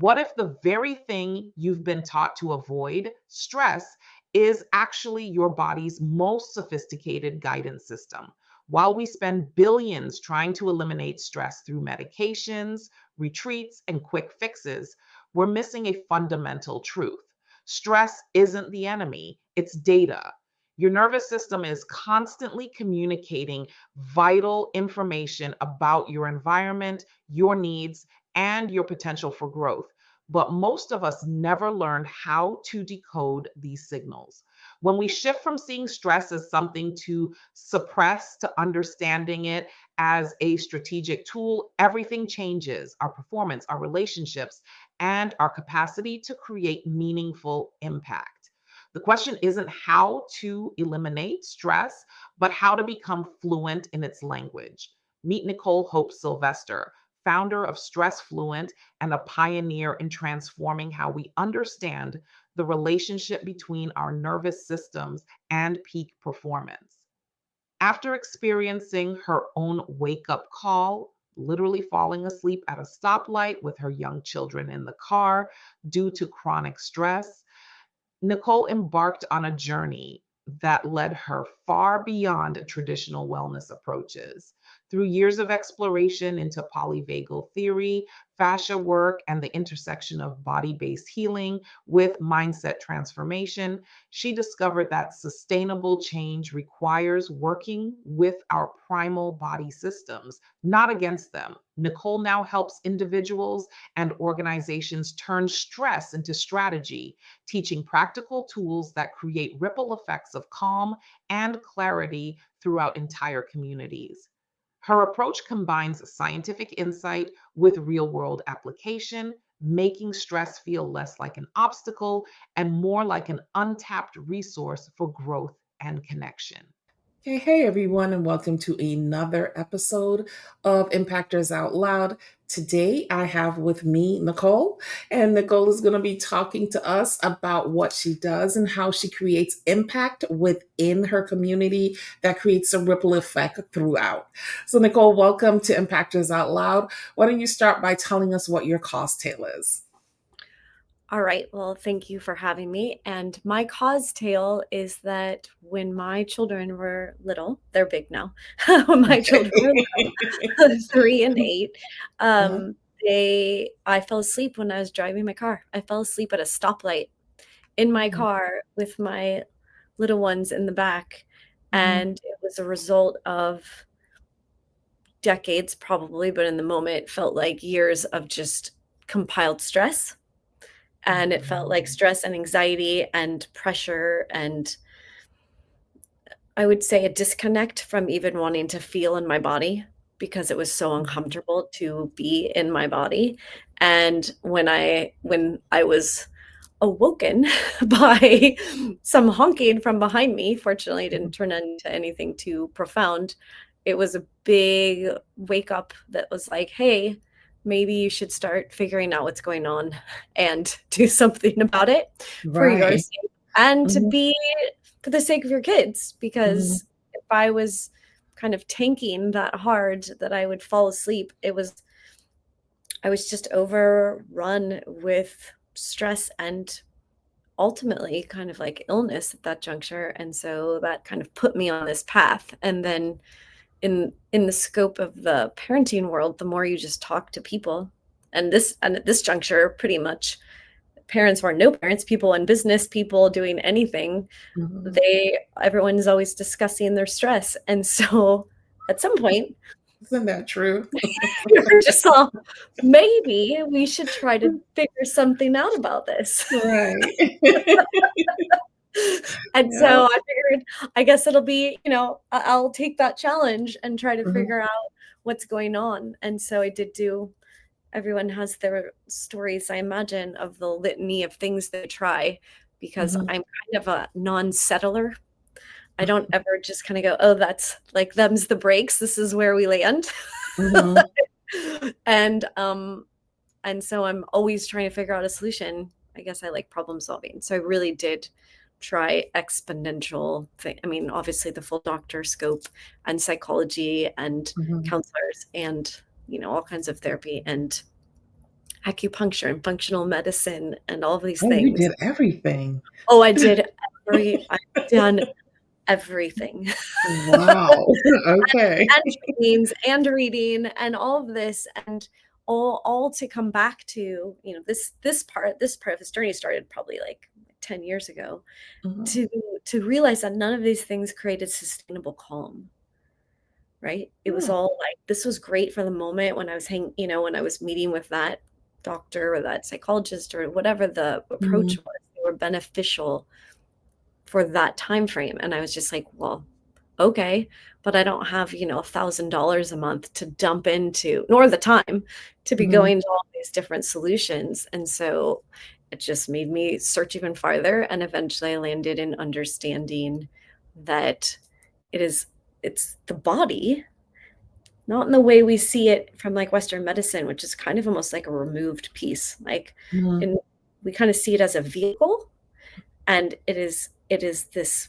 What if the very thing you've been taught to avoid, stress, is actually your body's most sophisticated guidance system? While we spend billions trying to eliminate stress through medications, retreats, and quick fixes, we're missing a fundamental truth. Stress isn't the enemy, it's data. Your nervous system is constantly communicating vital information about your environment, your needs, and your potential for growth. But most of us never learned how to decode these signals. When we shift from seeing stress as something to suppress to understanding it as a strategic tool, everything changes: our performance, our relationships, and our capacity to create meaningful impact. The question isn't how to eliminate stress, but how to become fluent in its language. Meet Nicole Hope Sylvester, founder of Stress Fluent and a pioneer in transforming how we understand the relationship between our nervous systems and peak performance. After experiencing her own wake up call, literally falling asleep at a stoplight with her young children in the car due to chronic stress, Nicole embarked on a journey that led her far beyond traditional wellness approaches. Through years of exploration into polyvagal theory, fascia work, and the intersection of body based healing with mindset transformation, she discovered that sustainable change requires working with our primal body systems, not against them. Nicole now helps individuals and organizations turn stress into strategy, teaching practical tools that create ripple effects of calm and clarity throughout entire communities. Her approach combines scientific insight with real world application, making stress feel less like an obstacle and more like an untapped resource for growth and connection. Hey, everyone, and welcome to another episode of Impactors Out Loud. Today, I have with me Nicole, and Nicole is going to be talking to us about what she does and how she creates impact within her community that creates a ripple effect throughout. So, Nicole, welcome to Impactors Out Loud. Why don't you start by telling us what your cause tale is? All right. Well, thank you for having me. And my cause tale is that when my children were little, they're big now. When my children were little, 3 and 8, Uh-huh. I fell asleep when I was driving my car. I fell asleep at a stoplight in my car with my little ones in the back. Mhm. And it was a result of decades, probably, but in the moment, it felt like years of just compiled stress. And it felt like stress and anxiety and pressure and I would say a disconnect from even wanting to feel in my body because it was so uncomfortable to be in my body. And when I was awoken by some honking from behind me, fortunately it didn't turn into anything too profound. It was a big wake up that was like, "Hey, maybe you should start figuring out what's going on and do something about it for your Right. sake and to Mhm. be for the sake of your kids." Mhm. Because if I was kind of tanking that hard that I would fall asleep, I was just overrun with stress and ultimately kind of like illness at that juncture, and so that kind of put me on this path. And then in the scope of the parenting world, the more you just talk to people, and at this juncture, pretty much parents or no parents, people in business, people doing anything, Mhm. they everyone's always discussing their stress. And so at some point, Isn't that true? we were just all, maybe we should try to figure something out about this. Right. And Yeah. so I figured, I guess it'll be, I'll take that challenge and try to Mhm. figure out what's going on. And so I did do everyone has their stories, I imagine, of the litany of things they try because Mhm. I'm kind of a non-settler. I don't ever just kinda go, "Oh, that's like, them's the breaks. This is where we land." Mhm. And, um, and so I'm always trying to figure out a solution. I guess I like problem solving. So I really did try exponential thing. I mean, obviously the full doctor scope and psychology and Mhm. counselors and, all kinds of therapy and acupuncture and functional medicine and all of these Oh, you things. did everything. Oh, I've done everything. Wow. Okay. And trainings and reading and all of this, and all to come back to, this part of this journey started probably like 10 years ago, Mhm, to realize that none of these things created sustainable calm, right? It was mm, all like, this was great for the moment when I was when I was meeting with that doctor or that psychologist or whatever the approach mhm, was. They were beneficial for that time frame, and I was just like, well, okay, but I don't have, $1,000 a month to dump into, nor the time to be mhm. going to all these different solutions. And so it just made me search even farther. And eventually I landed in understanding that it is, it's the body, not in the way we see it from like Western medicine, which is kind of almost like a removed piece. Like, Mhm, in, we kind of see it as a vehicle, and it is this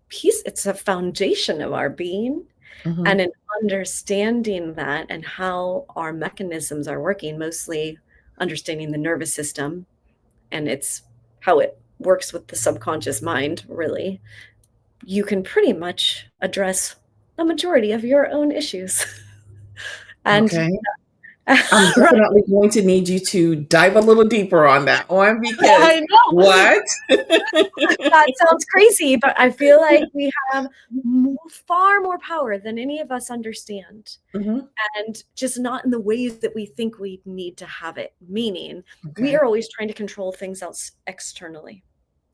piece, it's a foundation of our being. mhm. And in understanding that and how our mechanisms are working, mostly understanding the nervous system and it's how it works with the subconscious mind, really, you can pretty much address the majority of your own issues. And Okay. I'm right, definitely going to need you to dive a little deeper on that one because I know what? that sounds crazy, but I feel like we have far more power than any of us understand. Mhm. And just not in the ways that we think we need to have it. Meaning, we Okay. are always trying to control things else externally.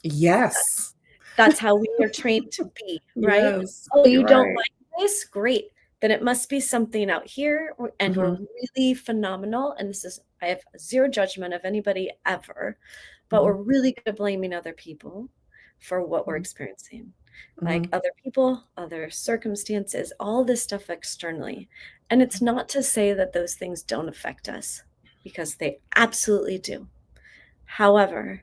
Yes. That's how we are trained to be, right? Yes. Oh, You're you don't right. like this? Great. Then it must be something out here, and we're Mhm, really phenomenal. And this is, I have zero judgment of anybody ever, but mhm, we're really good at blaming other people for what we're mhm, experiencing. Like mhm, other people, other circumstances, all this stuff externally. And it's not to say that those things don't affect us, because they absolutely do. However,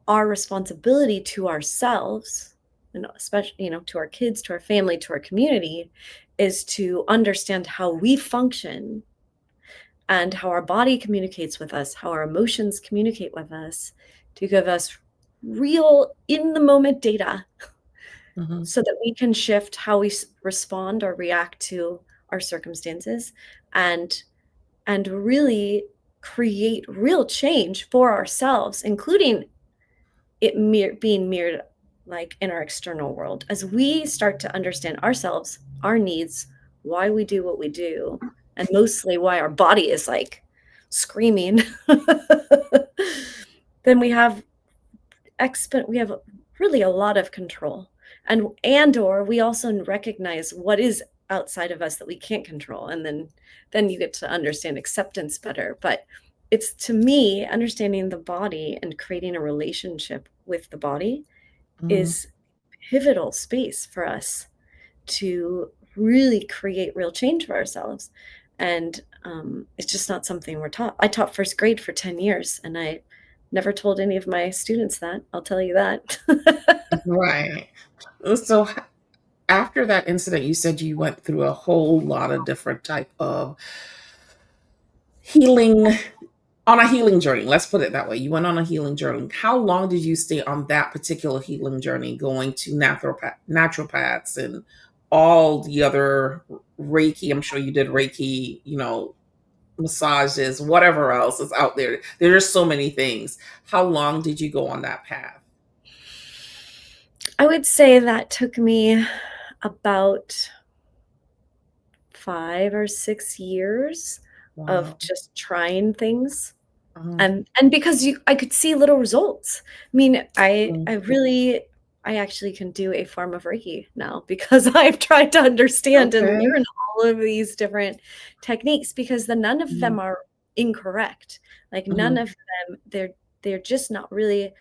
our responsibility to ourselves, and especially, to our kids, to our family, to our community, is to understand how we function and how our body communicates with us, how our emotions communicate with us, to give us real in the moment data mhm, so that we can shift how we respond or react to our circumstances, and really create real change for ourselves, including it being mirrored like in our external world, as we start to understand ourselves, our needs, why we do what we do, and mostly why our body is like screaming. Then we have really a lot of control, and or we also recognize what is outside of us that we can't control, and then you get to understand acceptance better. But it's, to me, understanding the body and creating a relationship with the body mhm. is pivotal space for us to really create real change for ourselves. And it's just not something we're taught. I taught first grade for 10 years, and I never told any of my students that. I'll tell you that. Right. So after that incident, you said you went through a whole lot of different type of healing on a healing journey. Let's put it that way. You went on a healing journey. How long did you stay on that particular healing journey, going to naturopaths and all the other Reiki? I'm sure you did Reiki, massages, whatever else is out there. There's so many things. How long did you go on that path? I would say that took me about 5 or 6 years of Wow. just trying things. Uh-huh. And because I could see little results. I mean, Mm. I actually can do a form of Reiki now because I've tried to understand and Okay. learn all of these different techniques, because none of Mhm, them are incorrect. Like, none mhm, of them, they're just not really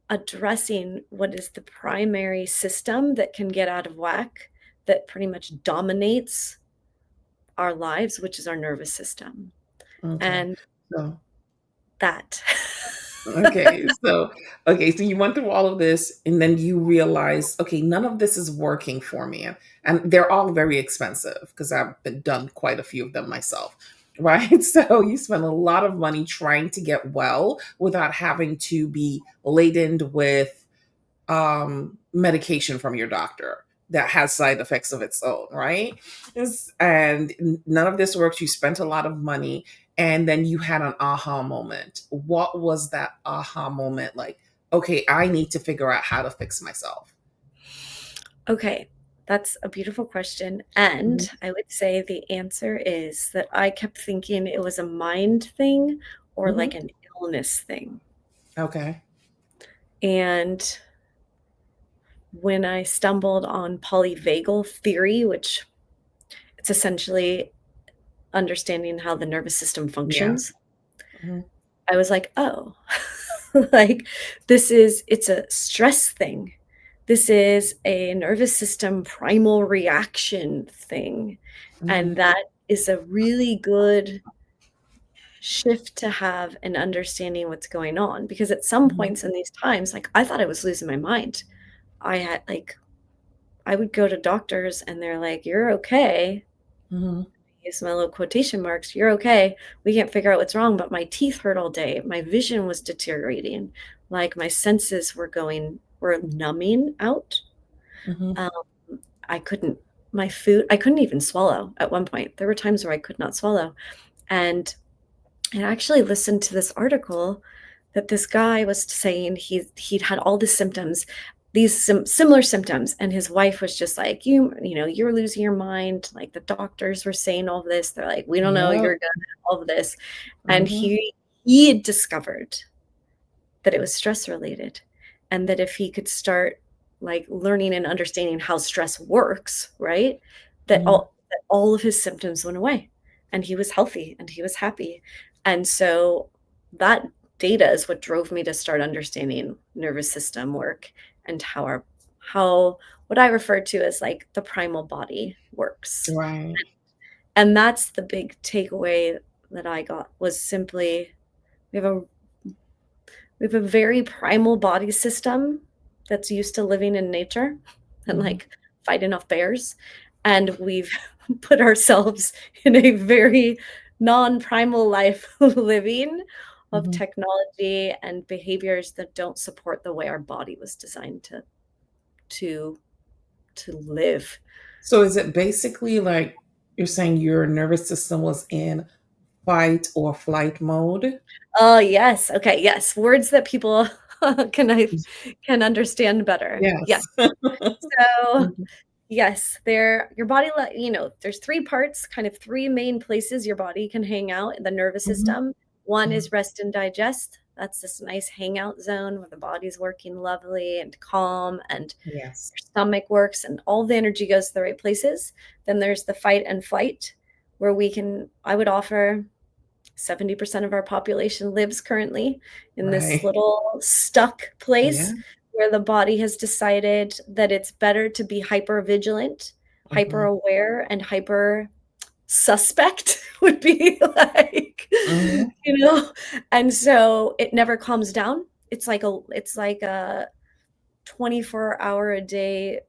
addressing what is the primary system that can get out of whack, that pretty much dominates our lives, which is our nervous system. okay. And So that. okay, so you went through all of this and then you realize, okay, none of this is working for me. And they're all very expensive because I've done quite a few of them myself. right? So you spend a lot of money trying to get well without having to be laden with medication from your doctor that has side effects of its own, right? And none of this works. You spent a lot of money and then you had an aha moment. What was that aha moment like? Okay, I need to figure out how to fix myself. Okay, that's a beautiful question. Mhm. And I would say the answer is that I kept thinking it was a mind thing or like Mhm. an illness thing. Okay. And when I stumbled on polyvagal theory, which it's essentially understanding how the nervous system Yeah. functions, Mhm. I was like, oh, like it's a stress thing. This is a nervous system primal reaction thing. And Mhm. that is a really good shift to have in understanding what's going on. Because at some Mhm. points in these times, like I thought I was losing my mind. I had like, I would go to doctors and they're like, you're okay. Mhm. Use my little quotation marks. You're okay. We can't figure out what's wrong, but my teeth hurt all day. My vision was deteriorating. Like my senses were numbing out. Mhm. Um, I couldn't, my food, I couldn't even swallow at one point. There were times where I could not swallow. And I actually listened to this article that this guy was saying he'd had all the symptoms, these similar symptoms, and his wife was just like, you know, you're losing your mind. Like the doctors were saying all of this. They're like, we don't know, Yep. you're good, all of this. And Mhm. he had discovered that it was stress related, and that if he could start like learning and understanding how stress works, right, Mhm. that all of his symptoms went away and he was healthy and he was happy. And so that data is what drove me to start understanding nervous system work and how what I refer to as like the primal body works. Right. And that's the big takeaway that I got, was simply we have a we have a very primal body system that's used to living in nature and Mhm. like fighting off bears. And we've put ourselves in a very non primal life living of Mhm. technology and behaviors that don't support the way our body was designed to to live. So is it basically like you're saying your nervous system was in fight or flight mode? Oh yes. Okay. Yes. Words that people can I can understand better. Yes. Yes. So Mhm. yes, your body, you know, there's 3 parts, kind of 3 main places your body can hang out in the nervous Mhm. system. One Mhm. is rest and digest. That's this nice hangout zone where the body's working lovely and calm and Yes. your stomach works and all the energy goes to the right places. Then there's the fight and flight, where I would offer 70% of our population lives currently in this Right. little stuck Yeah. place where the body has decided that it's better to be hyper vigilant, hyper Mhm. aware, and hyper suspect would be like, Mhm. you know? And so it never calms down. It's like a 24-hour a day,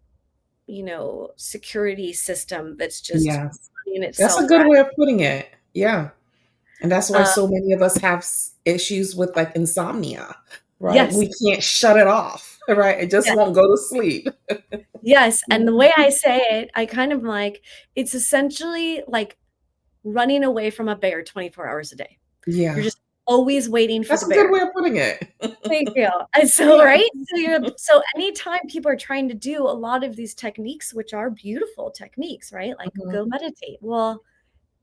you know, security system that's just Yes. running That's a itself good ragged. way of putting it. Yeah. And that's why Uh, so many of us have issues with like insomnia, right? yes, We can't shut it off, right? It just yes. won't go to sleep. Yes, and the Mhm. way I say it, I kind of like it's essentially like running away from a bear 24 hours a day. You're Yeah. just always waiting for That's the a good bear. way of putting it. Thank you. And so, Yeah. right? So anytime people are trying to do a lot of these techniques, which are beautiful techniques, right? Like Mhm. go meditate. Well,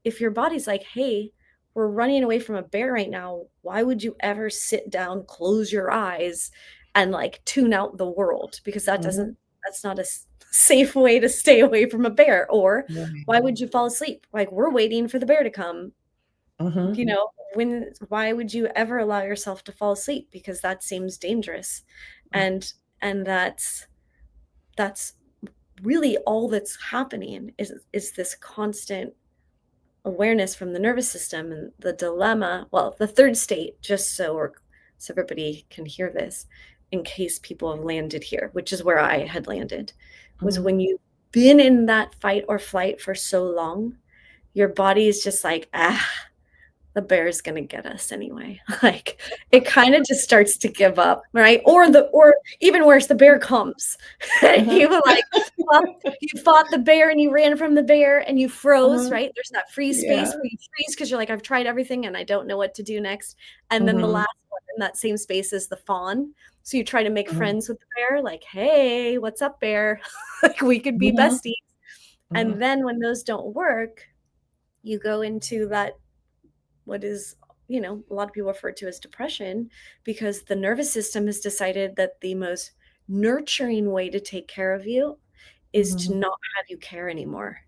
if your body's like, "Hey, we're running away from a bear right now. Why would you ever sit down, close your eyes, and like tune out the world? Because Mhm. that's not a safe way to stay away from a bear." Or Right. why would you fall asleep? Like we're waiting for the bear to come. Mhm. You know, why would you ever allow yourself to fall asleep? Because that seems dangerous. And that's really all that's happening is this constant awareness from the nervous system. And the dilemma, well, the third state, just so everybody can hear this in case people have landed here, which is where I had landed, was Mhm. when you've been in that fight or flight for so long, your body is just like, ah, the bear's gonna get us anyway. Like it kind of just starts to give up, right? Or even worse, the bear comes. You were like you fought the bear and you ran from the bear and you froze, right? There's that freeze space Yeah. where you freeze because you're like, I've tried everything and I don't know what to do next. And then the Mhm. last one in that same space is the fawn. So you try to make Mhm. friends with the bear, like, hey, what's up, bear? Like we could be Mhm. besties. And Mhm. then when those don't work, you go into that what is a lot of people refer to as depression because the nervous system has decided that the most nurturing way to take care of you is to Mhm. not have you care anymore.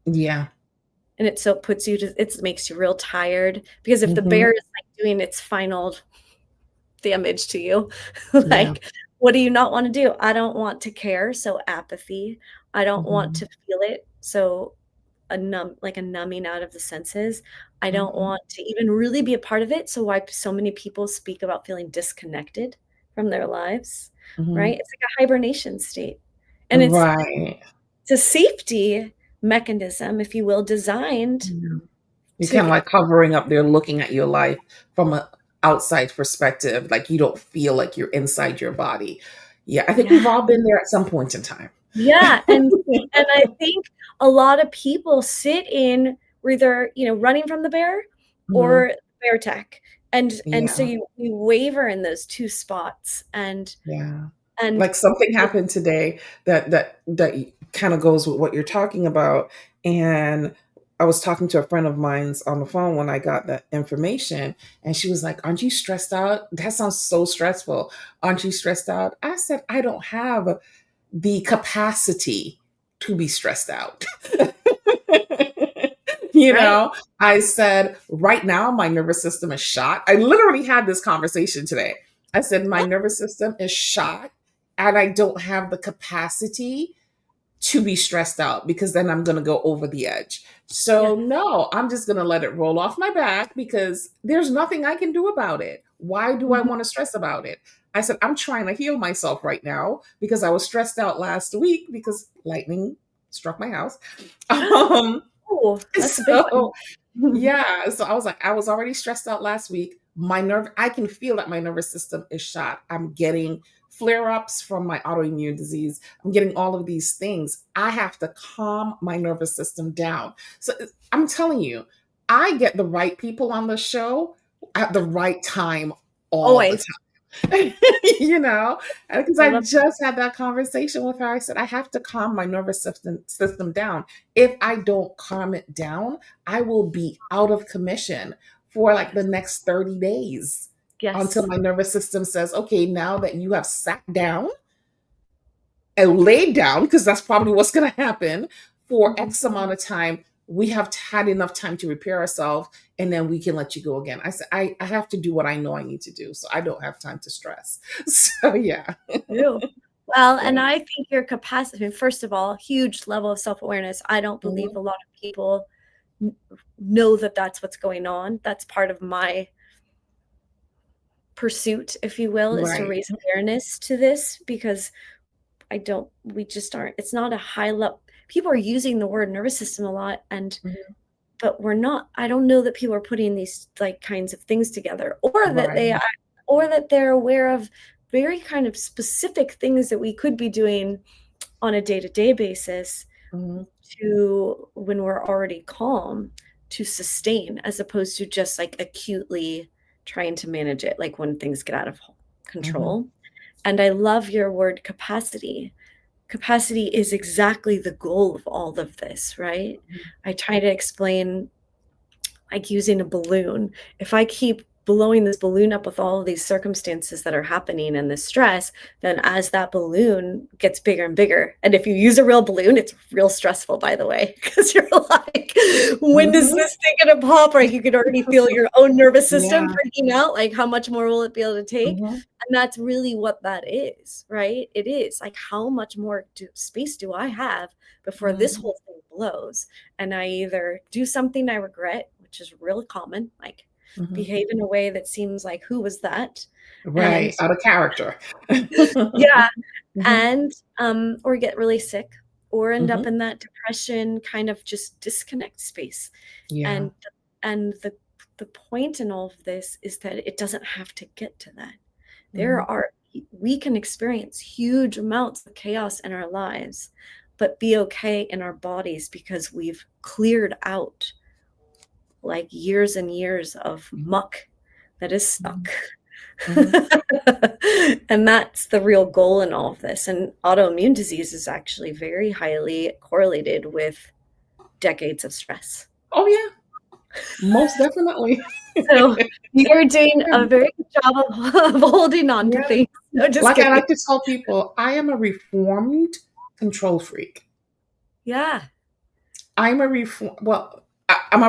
Yeah. And it puts you to it makes you real tired because if the Mhm. bear is like doing its final damage to you, Yeah. like what do you not want to do? I don't want to care, so apathy. I don't want Mhm. to feel it, so a numbing out of the senses. I don't Mhm. want to even really be a part of it. So why so many people speak about feeling disconnected from their lives, right? Mhm. It's like a hibernation state. And Right. it's a safety mechanism, if you will, designed Yeah. You're to kind of like hovering up there looking at your life from an outside perspective, like you don't feel like you're inside your body. Yeah, I think yeah, we've all been there at some point in time. yeah. And I think a lot of people sit in where either, running from the bear Mhm. or bear tech. And so Yeah, you waver in those two spots. yeah. And Like something it happened today that kind of goes with what you're talking about. And I was talking to a friend of mine's on the phone when I got that information, and she was like, "Aren't you stressed out? That sounds so stressful. Aren't you stressed out?" I said, "I don't have the capacity to be stressed out." right. I said, right now, my nervous system is shot. I literally had this conversation today. I said, my nervous system is shot, and I don't have the capacity to be stressed out because then I'm going to go over the edge. Yeah. So, no, I'm just going to let it roll off my back because there's nothing I can do about it. Why do I Mhm. want to stress about it? I said, I'm trying to heal myself right now because I was stressed out last week because lightning struck my house. Um, Oh, that's a big so one. yeah, so I was like, I was already stressed out last week. I can feel that my nervous system is shot. I'm getting flare ups from my autoimmune disease. I'm getting all of these things. I have to calm my nervous system down. So I'm telling you, I get the right people on the show at the right time all the Always. time. you know, because I I love just had that conversation with her. I said, I have to calm my nervous system down. If I don't calm it down, I will be out of commission for like the yes. next 30 days until Yes. my nervous system says, okay, now that you have sat down and laid down, because that's probably what's going to happen for Mhm. X amount of time, we have had enough time to repair ourselves and then we can let you go again. I said, I have to do what I know I need to do. So I don't have time to stress. So yeah. True. Well, Yeah. and I think your capacity, I mean, first of all, huge level of self-awareness. I don't believe Mhm. a lot of people n know that that's what's going on. That's part of my pursuit, if you will, is to Right. raise awareness to this because we just aren't it's not a high level people are using the word nervous system a lot and Mhm. but we're not I don't know that people are putting these like kinds of things together Right. or that they're aware of very kind of specific things that we could be doing on a day-to-day basis Mhm. to when we're already calm to sustain as opposed to just like acutely trying to manage it like when things get out of Mhm. control. And I love your word capacity. Capacity is exactly the goal of all of this, right? Mhm. I try to explain like using a balloon. If I keep blowing this balloon up with all of these circumstances that are happening and this stress, then as that balloon gets bigger and bigger, and if you use a real balloon, it's real stressful, by the way, because you're like, when is Mhm. this thing gonna pop? Like you could already feel your own nervous system Yeah. freaking out. Like, how much more will it be able to take? Mhm. And that's really what that is, right? It is like, how much more space do I have before this Mhm. whole thing blows? And I either do something I regret, which is real common, like Mhm. behave in a way that seems like, who was that? And Right. Out of character. yeah, Mhm. and or get really sick or end up Mhm. in that depression kind of just disconnect space. Yeah. And and the the point in all of this is that it doesn't have to get to that. Mhm. We can experience huge amounts of chaos in our lives, but be okay in our bodies because we've cleared out like years and years of muck that is stuck. Mhm. And that's the real goal in all of this. And autoimmune disease is actually very highly correlated with decades of stress. Oh yeah, most definitely. So you're doing a very good job of holding on to Yeah. things. No, just Like I kidding. like to tell people, I am a reformed control freak. Yeah. I'm a reform. Well, I'm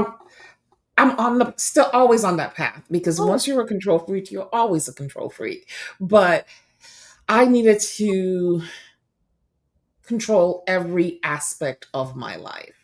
on the still always on that path because Oh. once you're a control freak, you're always a control freak. But I needed to control every aspect of my life.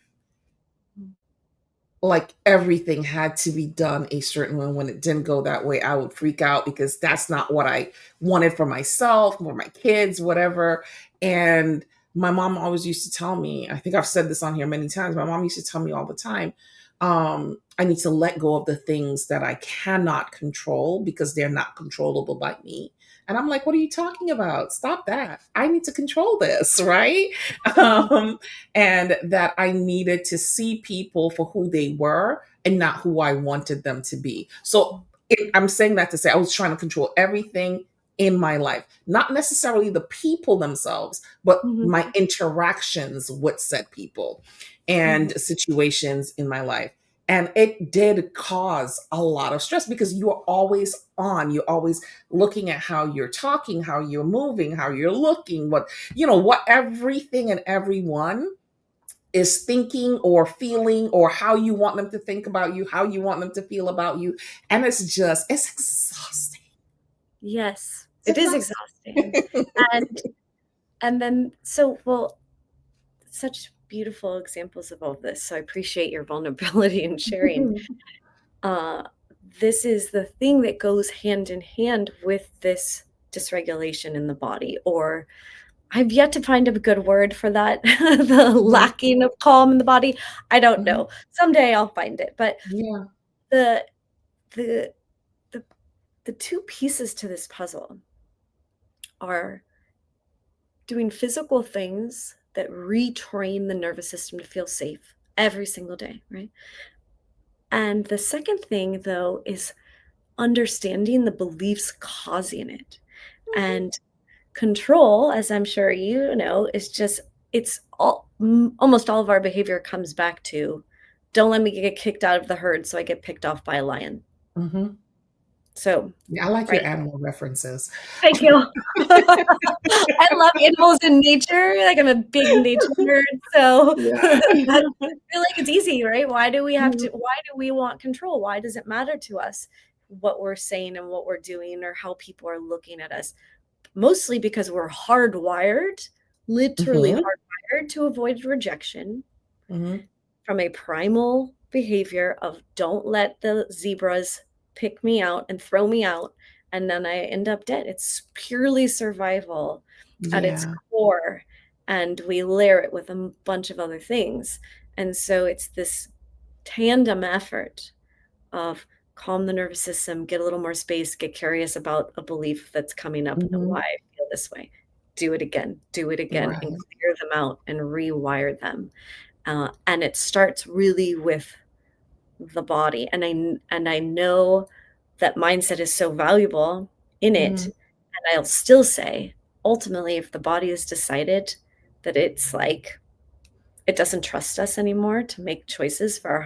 Like everything had to be done a certain way. When it didn't go that way, I would freak out because that's not what I wanted for myself, for my kids, whatever. And my mom always used to tell me, I think I've said this on here many times. My mom used to tell me all the time, I need to let go of the things that I cannot control because they're not controllable by me. And I'm like, what are you talking about? Stop that. I need to control this, right? Um, and that I needed to see people for who they were and not who I wanted them to be. So I'm saying that to say I was trying to control everything in my life, not necessarily the people themselves, but Mhm. my interactions with said people and Mhm. situations in my life. And it did cause a lot of stress because you're always on, you're always looking at how you're talking, how you're moving, how you're looking, what everything and everyone is thinking or feeling or how you want them to think about you, how you want them to feel about you. And it's exhausting. Yes, It's it is exhausting. exhausting. And then such beautiful examples of all of this. So I appreciate your vulnerability and sharing. Uh, this is the thing that goes hand in hand with this dysregulation in the body, or I've yet to find a good word for that, the Mhm, lacking of calm in the body. I don't mhm. know. Someday I'll find it. But Yeah. the the the the two pieces to this puzzle are doing physical things that retrain the nervous system to feel safe every single day, right? And the second thing, though, is understanding the beliefs causing it. Mhm. And control, as I'm sure you know, is just almost all of our behavior comes back to don't let me get kicked out of the herd so I get picked off by a lion. Mhm. So, Yeah, I like right. your animal references. Thank you. I love animals in nature, like, I'm a big nature nerd, so Yeah. I feel like it's easy, right? Mhm, Why do we want control? Why does it matter to us what we're saying and what we're doing or how people are looking at us? Mostly because we're hardwired, literally mhm, hardwired to avoid rejection mhm, from a primal behavior of don't let the zebras pick me out and throw me out, and then I end up dead. It's purely survival at its yeah. core, and we layer it with a bunch of other things. And so it's this tandem effort of calm the nervous system, get a little more space, get curious about a belief that's coming up and why Mhm. I feel this way. Do it again, and Right. clear them out and rewire them. And it starts really with the body. And I know that mindset is so valuable in it. Mhm, And I'll still say, ultimately, if the body has decided that it's like it doesn't trust us anymore to make choices for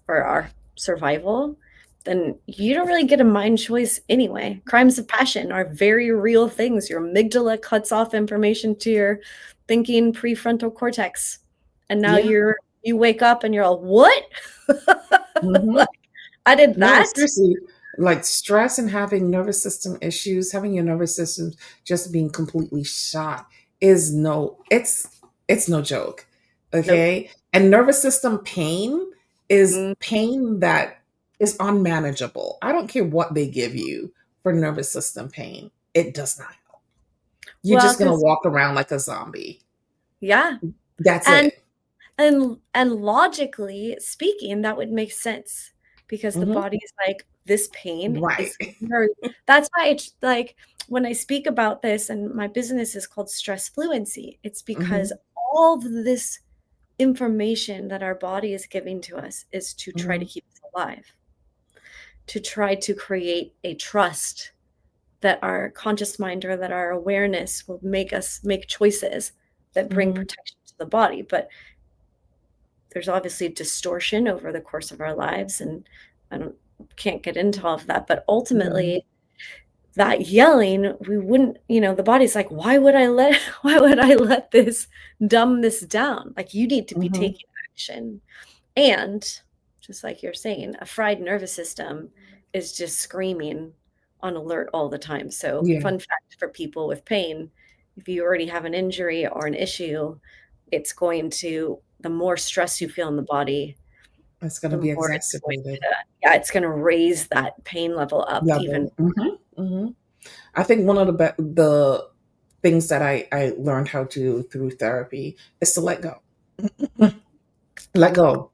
our survival, then you don't really get a mind choice anyway. Crimes of passion are very real things. Your amygdala cuts off information to your thinking prefrontal cortex. And now yeah. you wake up and you're all, what? Mhm. Like, I did No, that? seriously, like stress and having nervous system issues, having your nervous system just being completely shot is it's no joke. Nope. Okay? And nervous system pain is Mm, pain that is unmanageable. I don't care what they give you for nervous system pain. It does not help. You're well, just going to because walk around like a zombie. yeah. That's And it. logically speaking, that would make sense. because the Mhm. body's like, this pain Right. is that's why it's like when I speak about this, and my business is called Stress Fluency, it's because Mhm. all of this information that our body is giving to us is to try to Mhm. keep us alive, to try to create a trust that our conscious mind or that our awareness will make us make choices that bring Mhm. protection to the body. But there's obviously distortion over the course of our lives, and I don't can't get into all of that, but Mhm. ultimately that yelling, we wouldn't, the body's like, why would I let why would I let this dumb this down? Like, you need to be Mhm. taking action. And just like you're saying, a fried nervous system is just screaming on alert all the time. So, Yeah, fun fact for people with pain, if you already have an injury or an issue, it's going to, the more stress you feel in the body, it's gonna the be more it's going exacerbated. to, yeah, it's going to raise that pain level up even. Level. Mhm. Mhm. I think one of the things that I learned how to do through therapy is to let go. Let go.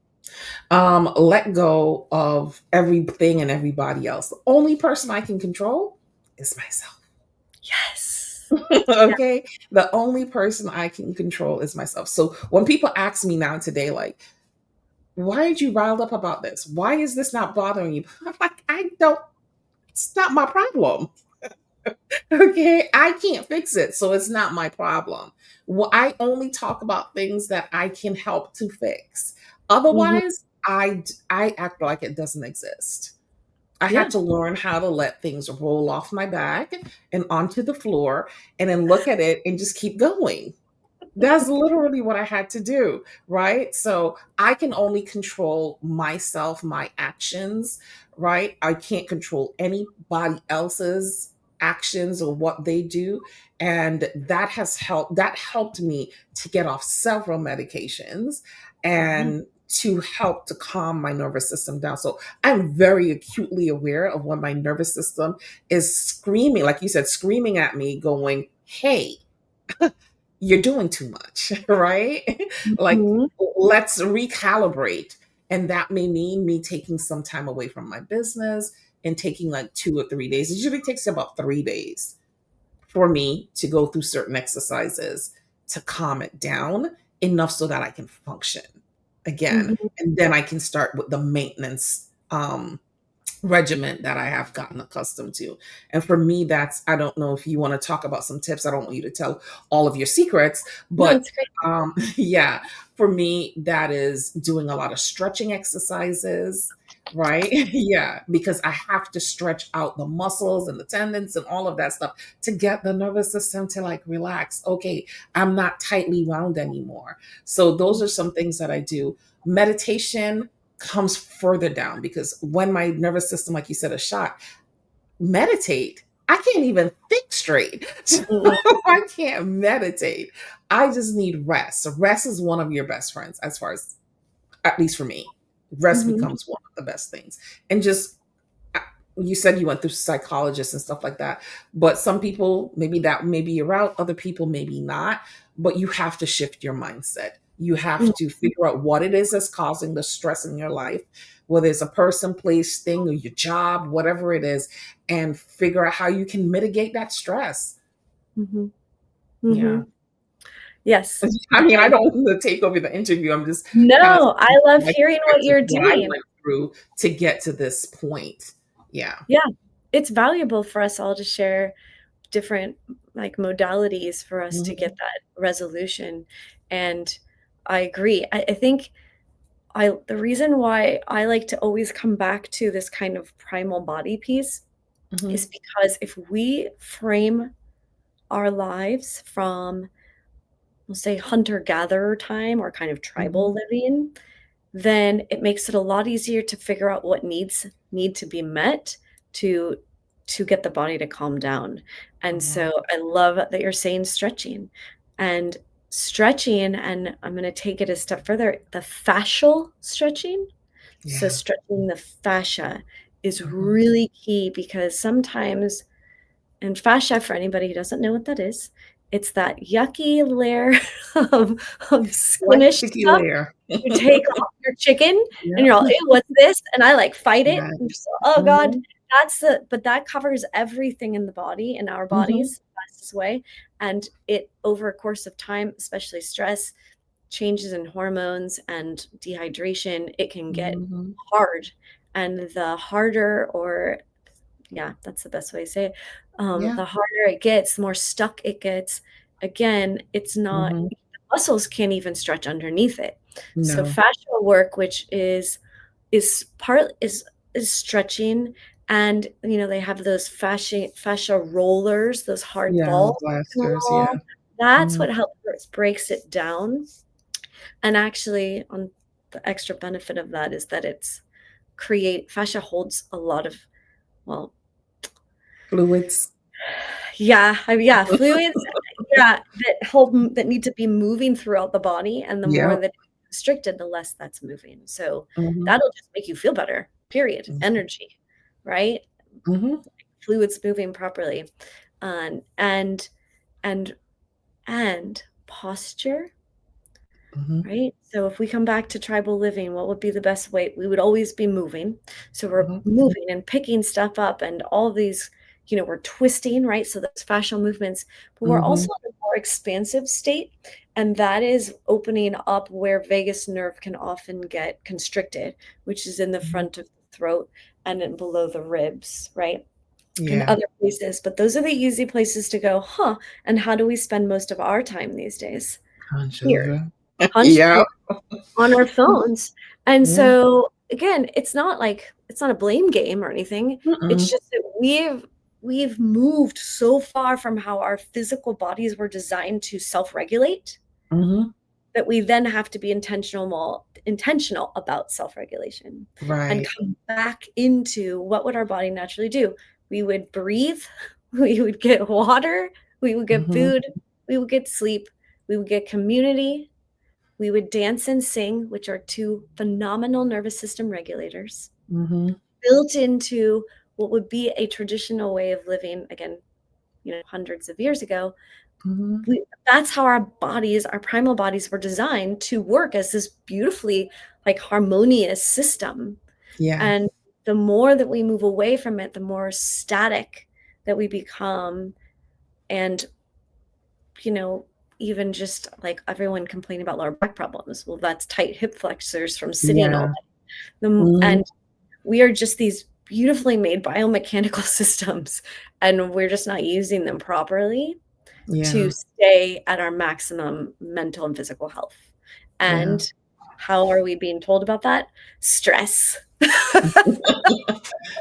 Let go of everything and everybody else. The only person I can control is myself. Yes. Yeah. Okay? The only person I can control is myself. So when people ask me now today, like, why aren't you riled up about this? Why is this not bothering you? I'm like, I don't, it's not my problem. Okay, I can't fix it, so it's not my problem. Well, I only talk about things that I can help to fix. Mhm. Otherwise, I act like it doesn't exist. I had Yeah. to learn how to let things roll off my back and onto the floor, and then look at it and just keep going. That's literally what I had to do, right? So I can only control myself, my actions, right? I can't control anybody else's actions or what they do. And that helped me to get off several medications Mhm. and to help to calm my nervous system down. So I'm very acutely aware of when my nervous system is screaming, like you said, screaming at me, going, hey, you're doing too much, right? Like, Mhm. let's recalibrate. And that may mean me taking some time away from my business and taking like 2 or 3 days. It usually takes about 3 days for me to go through certain exercises to calm it down enough so that I can function again. Mhm. And then I can start with the maintenance regiment that I have gotten accustomed to. And for me, that's, I don't know if you want to talk about some tips. I don't want you to tell all of your secrets, No, but it's great. yeah, for me, that is doing a lot of stretching exercises, right? Yeah, because I have to stretch out the muscles and the tendons and all of that stuff to get the nervous system to like relax. Okay, I'm not tightly wound anymore. So those are some things that I do. Meditation comes further down because when my nervous system, like you said, is shot, meditate. I can't even think straight. So Mhm. I can't meditate. I just need rest. So rest is one of your best friends, as far as, at least for me. Rest Mhm. becomes one of the best things. And just, uh, you said you went through psychologists and stuff like that, but some people, maybe that may be your route, other people maybe not, but you have to shift your mindset. You have Mhm. to figure out what it is that's causing the stress in your life, whether it's a person, place, thing, or your job, whatever it is, and figure out how you can mitigate that stress. Mhm. Yeah. Mhm. Yes. I mean, I And don't want to take over the interview. I'm just kind of no, I love my hearing what perspective, you're what I doing. went through to get to this point. Yeah. Yeah. It's valuable for us all to share different, like, modalities for us to get Mhm. that resolution, and I agree. I think the reason why I like to always come back to this kind of primal body piece is Mhm. because if we frame our lives from, we'll say, hunter-gatherer time or kind of tribal Mhm. living, then it makes it a lot easier to figure out what needs need to be met to get the body to calm down. And Mhm. so I love that you're saying stretching. And stretching, and I'm going to take it a step further, the fascial stretching. So Yeah. stretching the fascia is Mhm. really key because sometimes, and fascia, for anybody who doesn't know what that it's that yucky layer of skinish Plasticky stuff. layer. You take off your chicken and Yeah. you're all, "Ew, what's this?" And I, like, fight it. Right. I'm just like, "Oh god." Mhm. But that covers everything in the body, in our Mhm. bodies, fastest way, and it over a course of time, especially stress, changes in hormones and dehydration, it can get Mhm. hard, and the harder or yeah, that's the best way to say it. Yeah. The harder it gets, the more stuck it gets. Again, it's not Mhm. the muscles can't even stretch underneath it. So No. fascial work, which is part is stretching, and they have those fascia rollers, those hard Yeah, the balls you can blasters, yeah. roll. That's Mhm. what helps breaks it down. And actually, on the extra benefit of that is that it's create fascia holds a lot of well, Fluids. yeah, fluids, yeah, that need to be moving throughout the body, and the more Yep. that it's restricted, the less that's moving. So Mhm. that'll just make you feel better, period. Mhm. Energy, right? Mhm. Fluids moving properly. Um, and and and posture. Mhm. Right? So if we come back to tribal living, what would be the best way? We would always be moving. So we're Mhm. moving and picking stuff up and all of these, we're twisting, right? So those fascial movements, but we're also Mhm. in a more expansive state. And that is opening up where vagus nerve can often get constricted, which is in the Mhm. front of the throat and then below the ribs, right? And Yeah. other places. But those are the easy places to go, huh? And how do we spend most of our time these days? Hunched Here, over. hunched Yep. on our phones. And Yeah. so again, it's not a blame game or anything. It's Mm-mm. just that we've moved so far from how our physical bodies were designed to self-regulate Mhm. that we then have to be intentional about self-regulation and Right. come back into what would our body naturally do. We would breathe, we would get water, we would get Mhm. food, we would get sleep, we would get community, we would dance and sing, which are two phenomenal nervous system regulators Mhm. built into what would be a traditional way of living, again, hundreds of years ago. Mhm. That's how our bodies, our primal bodies, were designed to work as this beautifully, like, harmonious system. Yeah. And the more that we move away from it, the more static that we become. And you know, even just like everyone complaining about lower back problems. Well, that's tight hip flexors from sitting all Yeah. day. And Mhm. we are just these beautifully made biomechanical systems, and we're just not using them properly to Yeah. stay at our maximum mental and physical health. Yeah. And how are we being told about that? Stress.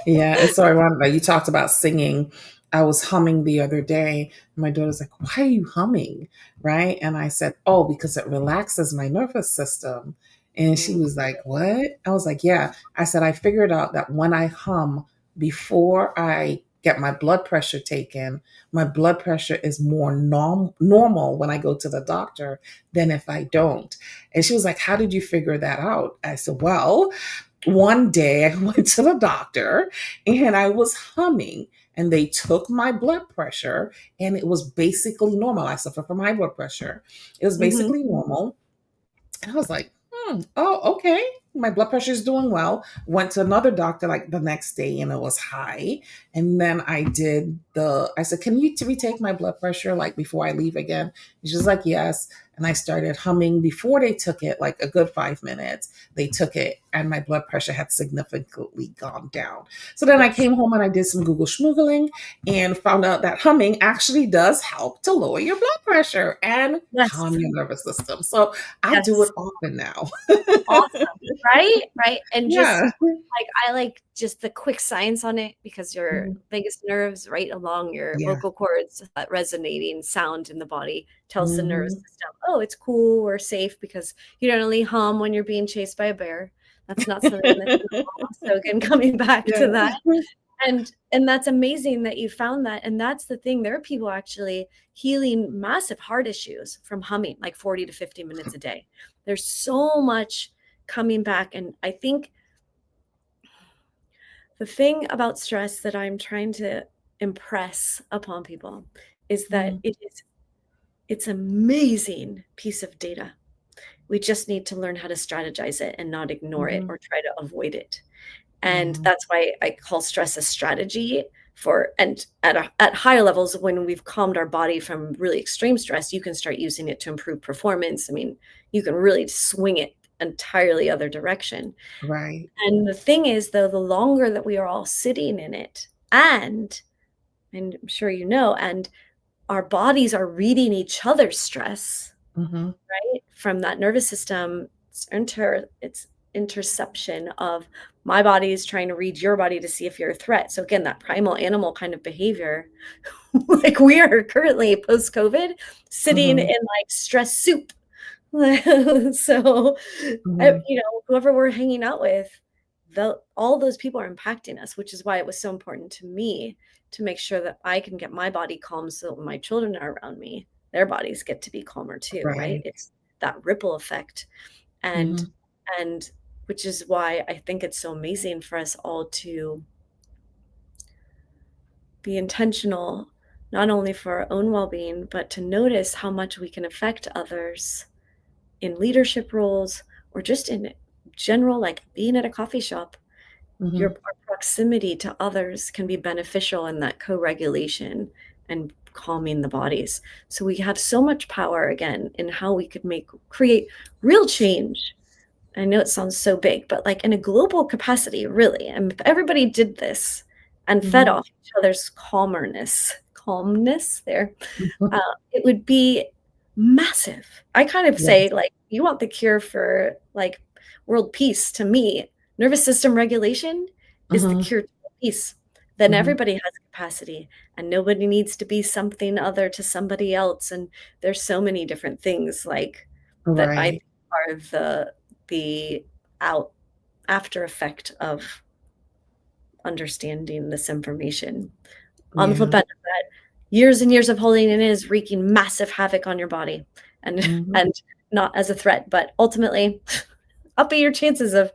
Yeah, it's so ironic. Like you talked about singing. I was humming the other day. My daughter's like, "Why are you humming?" Right? And I said, "Oh, because it relaxes my nervous system." And she Mm, was like, "What?" I was like, "Yeah." I said, "I figured out that when I hum before I get my blood pressure taken, my blood pressure is more normal when I go to the doctor than if I don't." And she was like, "How did you figure that out?" I said, "Well, one day I went to the doctor and I was humming and they took my blood pressure and it was basically normal. I suffer from high blood pressure. It was mhm, basically normal. And I was like, oh, okay. My blood pressure is doing well. Went to another doctor like the next day and it was high. And then I said, can you retake my blood pressure like before I leave again? And she was like, yes. And I started humming before they took it, like a good 5 minutes. They took it and my blood pressure had significantly gone down. So then I yes, came home and I did some Google schmoogling and found out that humming actually does help to lower your blood pressure and yes, calm your nervous system. So I do yes. it often now. Awesome, right? Right, and just, Yeah. I like just the quick science on it because your Mhm. vagus nerves right along your Yeah. vocal cords, that resonating sound in the body tells the nervous Mhm. system, "Oh, it's cool, we're safe," because you don't only hum when you're being chased by a bear. That's not something that's normal. So again, coming back Yeah. to that, and that's amazing that you found that, and that's the thing, there are people actually healing massive heart issues from humming, like 40 to 50 minutes a day. There's so much coming back, and I think the thing about stress that I'm trying to impress upon people is that Mhm. it is it's an amazing piece of data. We just need to learn how to strategize it and not ignore it Mhm. or try to avoid it. And Mhm. that's why I call stress a strategy for, and at higher levels, when we've calmed our body from really extreme stress, you can start using it to improve performance. I mean, you can really swing it entirely other direction. Right. And the thing is, though, the longer that we are all sitting in it, and I'm sure you know, and our bodies are reading each other's stress, Mhm. right? From that nervous system, it's interception of my body is trying to read your body to see if you're a threat. So again, that primal animal kind of behavior, like we are currently post-COVID sitting in Mhm. like stress soup. So, Mhm. whoever we're hanging out with, all those people are impacting us, which is why it was so important to me to make sure that I can get my body calm so when my children are around me, their bodies get to be calmer too, right? Right. It's that ripple effect. And Mhm. and which is why I think it's so amazing for us all to be intentional, not only for our own well-being, but to notice how much we can affect others in leadership roles or just in general, like being at a coffee shop. Mhm. Our proximity to others can be beneficial in that co-regulation and calming the bodies. So we have so much power again in how we could create real change. I know it sounds so big, but like in a global capacity, really. And if everybody did this and fed Mhm. off each other's calmness there, uh, Mhm. it would be massive. I kind of say, Yes. like, you want the cure for like world peace to me, nervous system regulation is the Mhm. cure to world peace. Then Mhm. everybody has capacity and nobody needs to be something other to somebody else. And there's so many different things like that I Right. think are the out after effect of understanding this information. On the flip Yeah. end of that, years and years of holding it in is wreaking massive havoc on your body and Mhm. and not as a threat, but ultimately upping your chances of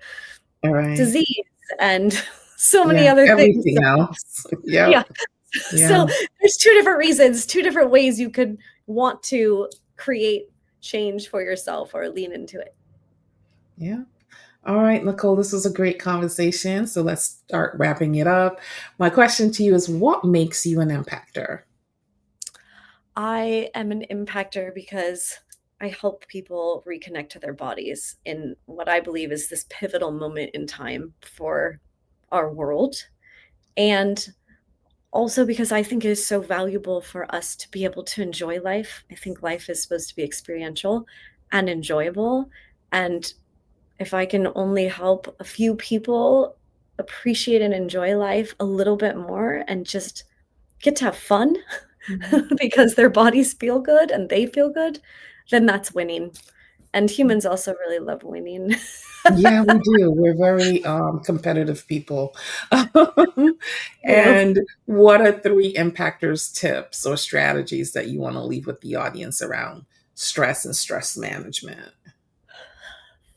All right. disease and so many Yeah. other things. Everything else. Yeah. Yep. Yeah. So there's two different reasons, two different ways you could want to create change for yourself or lean into it. Yeah. All right, Nicole, this was a great conversation. So let's start wrapping it up. My question to you is, what makes you an impactor? I am an impactor because I help people reconnect to their bodies in what I believe is this pivotal moment in time for our world. And also because I think it is so valuable for us to be able to enjoy life. I think life is supposed to be experiential and enjoyable. And if I can only help a few people appreciate and enjoy life a little bit more and just get to have fun Mhm. because their bodies feel good and they feel good, then that's winning. And humans also really love winning. Yeah, we do. We're very competitive people. Yeah. And what are three impactors tips or strategies that you want to leave with the audience around stress and stress management?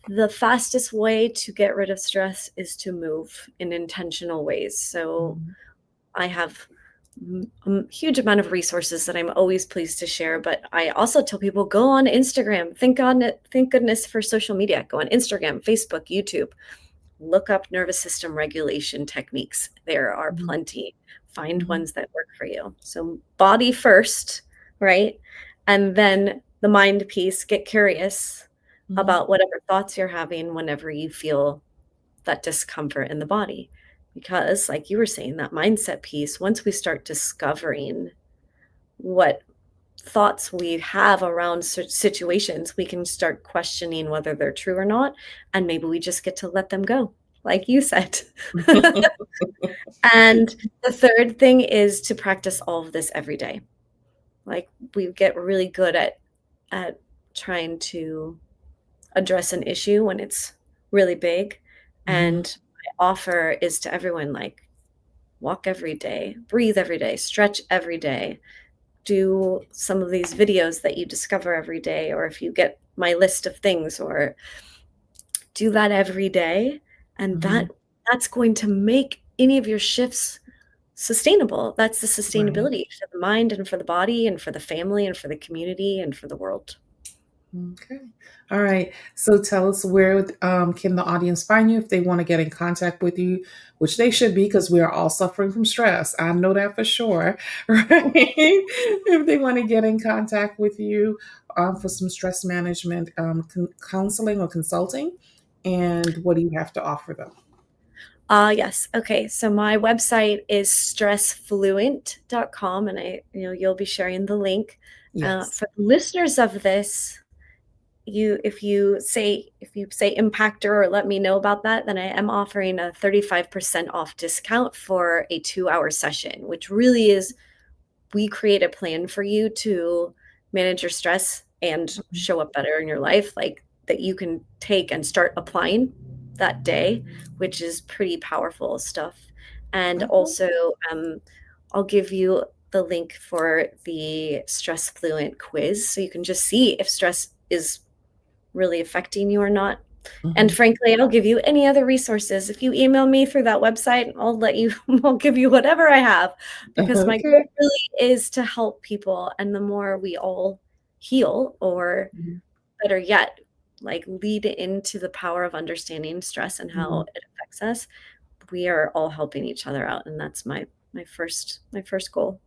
The fastest way to get rid of stress is to move in intentional ways. So Mhm. I have a huge amount of resources that I'm always pleased to share, but I also tell people go on Instagram. Thank goodness for social media. Go on Instagram, Facebook, YouTube. Look up nervous system regulation techniques. There are Mhm. plenty. Find Mhm. ones that work for you. So body first, right? And then the mind piece, get curious Mhm. about whatever thoughts you're having whenever you feel that discomfort in the body. Because, like you were saying, that mindset piece, once we start discovering what thoughts we have around situations, we can start questioning whether they're true or not. And maybe we just get to let them go, like you said. And the third thing is to practice all of this every day. Like we get really good at trying to address an issue when it's really big. Mhm. And my offer is to everyone like walk every day, breathe every day, stretch every day, do some of these videos that you discover every day, or if you get my list of things, or do that every day. And Mhm. that's going to make any of your shifts sustainable. That's the Right. sustainability for the mind and for the body and for the family and for the community and for the world. Okay. All right. So tell us where can the audience find you if they want to get in contact with you, which they should be because we are all suffering from stress. I know that for sure, right? If they want to get in contact with you for some stress management counseling or consulting, and what do you have to offer them? Yes. Okay. So my website is stressfluent.com, and you'll be sharing the link. Yes. For the listeners of this, if you say impactor or let me know about that, then I am offering a 35% off discount for a 2-hour session, which really is, we create a plan for you to manage your stress and Mhm. show up better in your life, like that you can take and start applying that day, which is pretty powerful stuff. And Okay. also, I'll give you the link for the Stress Fluent quiz so you can just see if stress is really affecting you or not. And Mhm. frankly, I'll give you any other resources. If you email me through that website, I'll give you whatever I have, because my goal Okay. really is to help people. And the more we all heal, or Mhm. better yet, like lead into the power of understanding stress and how Mhm. it affects us, we are all helping each other out. And that's my first goal.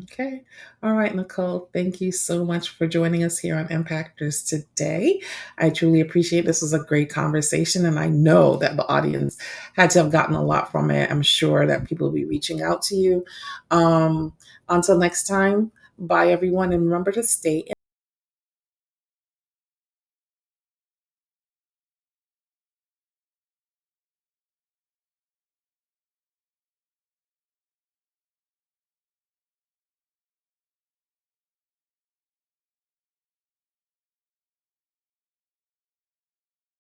Okay. All right, Nicole, thank you so much for joining us here on Impactors today. I truly appreciate this was a great conversation, and I know that the audience had to have gotten a lot from it. I'm sure that people will be reaching out to you. Until next time, bye, everyone, and remember to stay